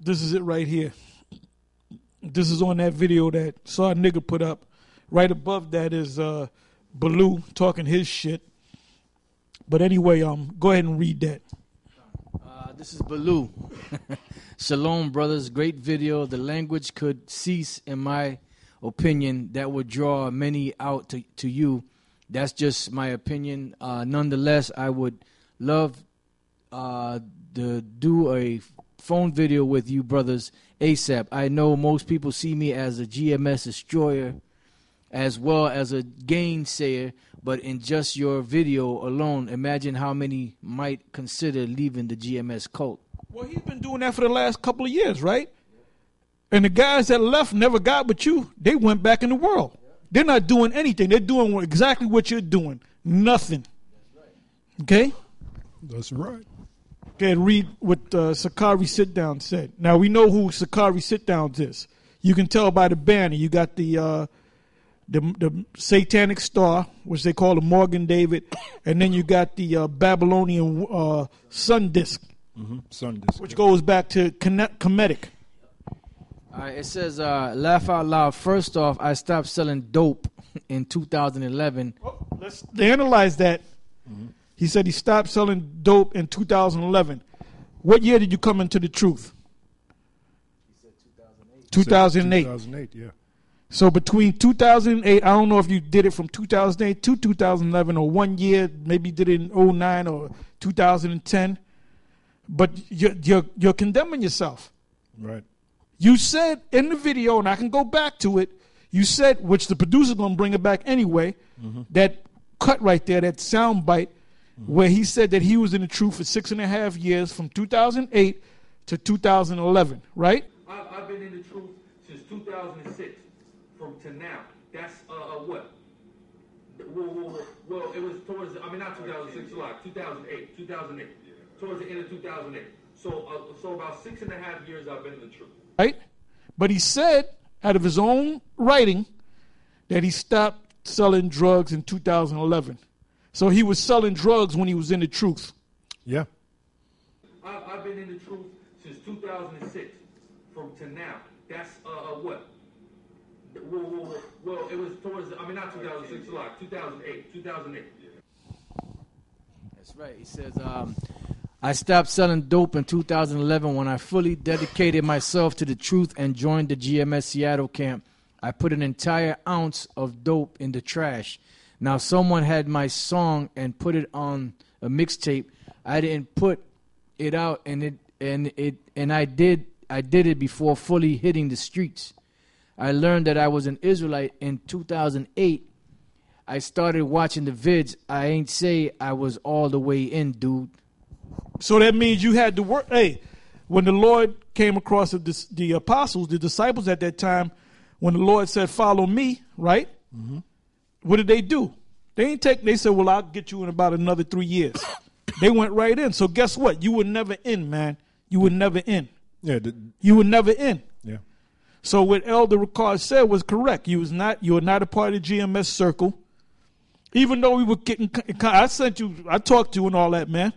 This is it right here. This is on that video that Saw a Nigga put up. Right above that is Baloo talking his shit. But anyway, go ahead and read that. This is Baloo. Shalom, brothers. Great video. The language could cease, in my opinion. That would draw many out to you. That's just my opinion. Nonetheless, I would love to do a phone video with you brothers ASAP. I know most people see me as a GMS destroyer as well as a gainsayer, but in just your video alone, imagine how many might consider leaving the GMS cult. Well, he's been doing that for the last couple of years, right? And the guys that left never got with you. They went back in the world. They're not doing anything. They're doing exactly what you're doing. Nothing. Okay? That's right. Okay, read what Sakari Sit-Down said. Now, we know who Sakari Sit-Downs is. You can tell by the banner. You got the Satanic Star, which they call the Morgan David, and then you got the Babylonian sun disk, sun disk, which goes back to Kemetic. All right, it says, laugh out loud. First off, I stopped selling dope in 2011. Well, let's analyze that. He said he stopped selling dope in 2011. What year did you come into the truth? He said 2008. 2008. 2008, yeah. So between 2008, I don't know if you did it from 2008 to 2011 or 1 year, maybe you did it in 2009 or 2010. But you're condemning yourself. Right. You said in the video, and I can go back to it, you said, which the producer's going to bring it back anyway, that cut right there, that sound bite, where he said that he was in the truth for 6.5 years from 2008 to 2011, right? I've been in the truth since 2006 to now. That's what? Well, it was towards, not 2006, 2008. Towards the end of 2008. So about 6.5 years I've been in the truth. Right? But he said, out of his own writing, that he stopped selling drugs in 2011. So he was selling drugs when he was in the truth. Yeah. I've been in the truth since 2006 to now. That's what? Well, it was towards, not 2006, 2008. That's right. He says, I stopped selling dope in 2011 when I fully dedicated myself to the truth and joined the GMS Seattle camp. I put an entire ounce of dope in the trash. Now someone had my song and put it on a mixtape. I didn't put it out, and I did it before fully hitting the streets. I learned that I was an Israelite in 2008. I started watching the vids. I ain't say I was all the way in, dude. So that means you had to work. Hey, when the Lord came across the apostles, the disciples at that time, when the Lord said, follow me, right? What did they do? They said, well, I'll get you in about another 3 years. They went right in. So guess what? You were never in, man. You were never in. Yeah. You were never in. Yeah. So what Elder Ricard said was correct. You were not a part of the GMS circle. Even though we were getting, I talked to you and all that, man.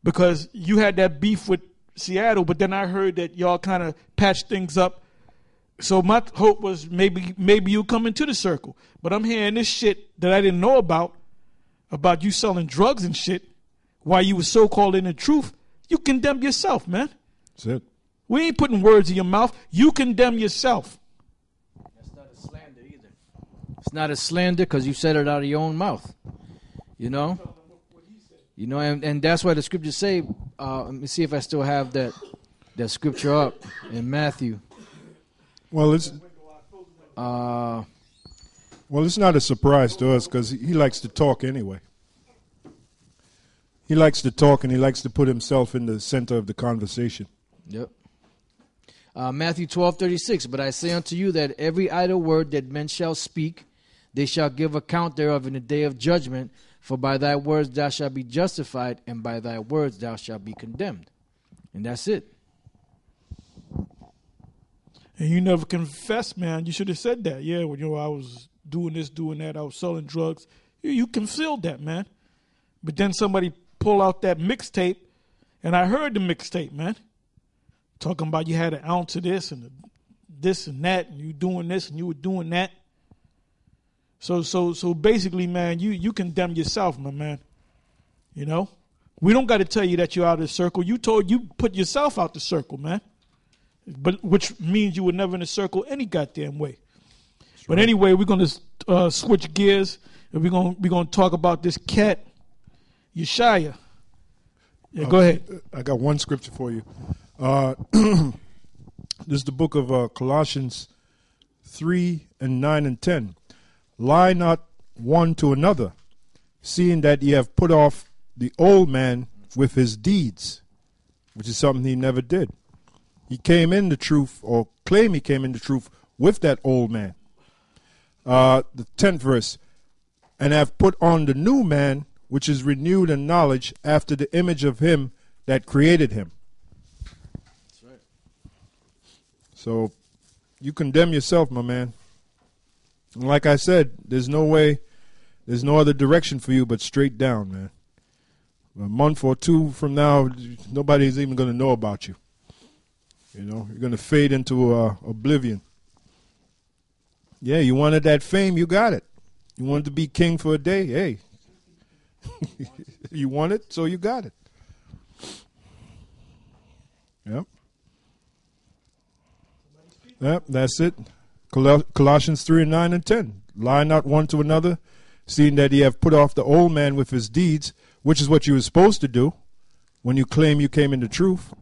Because you had that beef with Seattle, but then I heard that y'all kind of patched things up. So my hope was maybe you'll come into the circle. But I'm hearing this shit that I didn't know about you selling drugs and shit while you were so-called in the truth. You condemn yourself, man. That's it. We ain't putting words in your mouth. You condemn yourself. That's not a slander either. It's not a slander because you said it out of your own mouth. You know? You know, and that's why the scriptures say, let me see if I still have that scripture up in Matthew. Well, it's not a surprise to us because he likes to talk anyway. He likes to talk and he likes to put himself in the center of the conversation. Yep. Matthew 12:36. But I say unto you that every idle word that men shall speak, they shall give account thereof in the day of judgment. For by thy words thou shalt be justified, and by thy words thou shalt be condemned. And that's it. And you never confessed, man. You should have said that. Yeah, when I was doing this, doing that, I was selling drugs. You concealed that, man. But then somebody pulled out that mixtape, and I heard the mixtape, man. talking about you had an ounce of this and this and that, and you doing this and you were doing that. So basically, man, you condemn yourself, my man. You know, we don't got to tell you that you're out of the circle. You put yourself out the circle, man. But which means you were never in the circle any goddamn way. That's but right. Anyway, we're gonna switch gears and we're gonna talk about this cat, Yeshaya. Yeah, go ahead. I got one scripture for you. This is the book of Colossians 3:9 and 10. Lie not one to another, seeing that ye have put off the old man with his deeds, which is something he never did. He came in the truth, or claim he came in the truth, with that old man. The 10th verse, and have put on the new man, which is renewed in knowledge after the image of him that created him. That's right. So you condemn yourself, my man. And like I said, there's no other direction for you but straight down, man. A month or two from now, nobody's even going to know about you. You know, you're going to fade into oblivion. Yeah, you wanted that fame, you got it. You wanted to be king for a day, hey. You want it, so you got it. Yep. Yep, that's it. Colossians 3:9 and 10. Lie not one to another, seeing that ye have put off the old man with his deeds, which is what you were supposed to do when you claim you came into truth,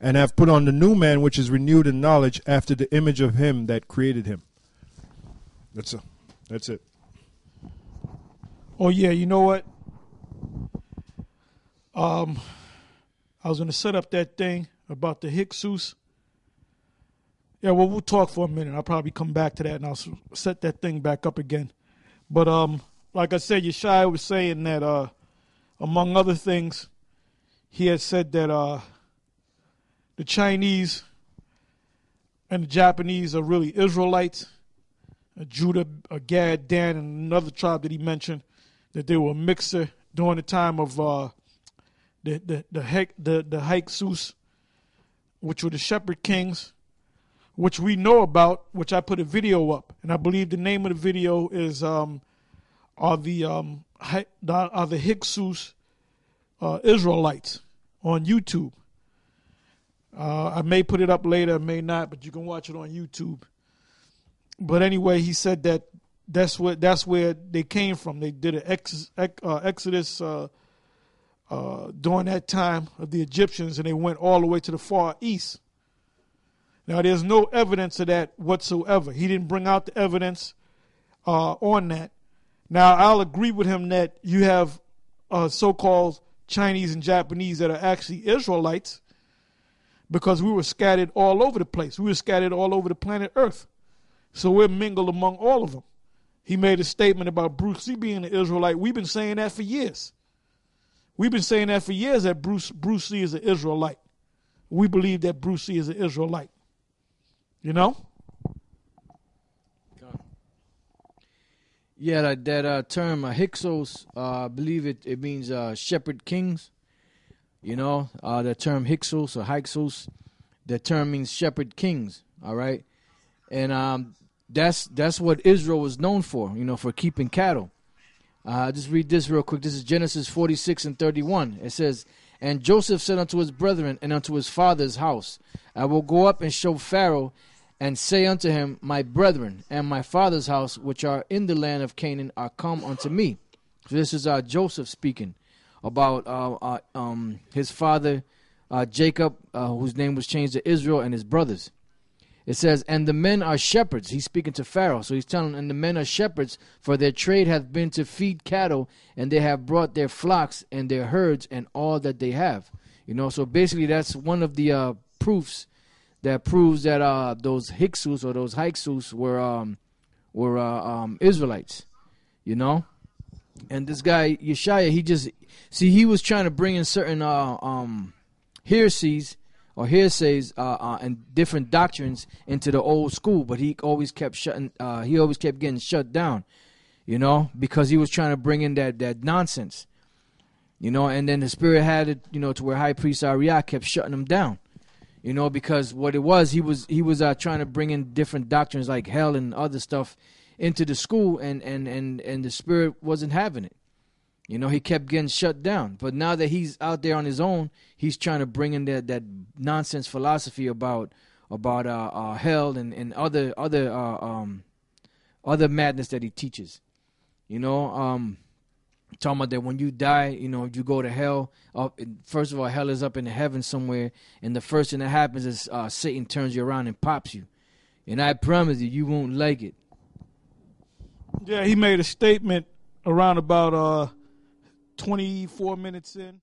and have put on the new man, which is renewed in knowledge after the image of him that created him. That's it. Oh, yeah, you know what? I was going to set up that thing about the Hyksos. Yeah, well, we'll talk for a minute. I'll probably come back to that, and I'll set that thing back up again. But like I said, Yeshaya was saying that, among other things, he had said that the Chinese and the Japanese are really Israelites. Judah, Gad, Dan, and another tribe that he mentioned, that they were a mixer during the time of the Hyksos, which were the shepherd kings, which we know about, which I put a video up, and I believe the name of the video is are the Hyksos Israelites on YouTube. I may put it up later, I may not, but you can watch it on YouTube. But anyway, he said that that's where they came from. They did an exodus during that time of the Egyptians, and they went all the way to the Far East. Now, there's no evidence of that whatsoever. He didn't bring out the evidence on that. Now, I'll agree with him that you have so-called Chinese and Japanese that are actually Israelites, because we were scattered all over the place. We were scattered all over the planet Earth. So we're mingled among all of them. He made a statement about Bruce Lee being an Israelite. We've been saying that for years. We've been saying that for years, that Bruce Lee is an Israelite. We believe that Bruce Lee is an Israelite. You know? Yeah, that term, Hyksos, I believe it means shepherd kings. You know, the term Hyksos or Hyksos, that term means shepherd kings, all right? And that's what Israel was known for, you know, for keeping cattle. Just read this real quick. This is Genesis 46 and 31. It says, and Joseph said unto his brethren and unto his father's house, I will go up and show Pharaoh, and say unto him, my brethren and my father's house, which are in the land of Canaan, are come unto me. So this is Joseph speaking about his father Jacob, whose name was changed to Israel, and his brothers. It says, and the men are shepherds. He's speaking to Pharaoh. So he's telling, and the men are shepherds, for their trade hath been to feed cattle, and they have brought their flocks and their herds and all that they have. You know, so basically that's one of the proofs that proves that those Hyksos or those Hyksos were Israelites. You know? And this guy, Yeshaya, he was trying to bring in certain heresies and different doctrines into the old school, but he always kept getting shut down, you know, because he was trying to bring in that nonsense, you know. And then the Spirit had it, you know, to where High Priest Ariah kept shutting him down, You know, because what it was, he was trying to bring in different doctrines like hell and other stuff into the school, and the spirit wasn't having it. You know, he kept getting shut down. But now that he's out there on his own, he's trying to bring in that nonsense philosophy about hell and other madness that he teaches. You know, talking about that when you die, you know, you go to hell. First of all, hell is up in the heavens somewhere, and the first thing that happens is Satan turns you around and pops you. And I promise you won't like it. Yeah, he made a statement around about 24 minutes in.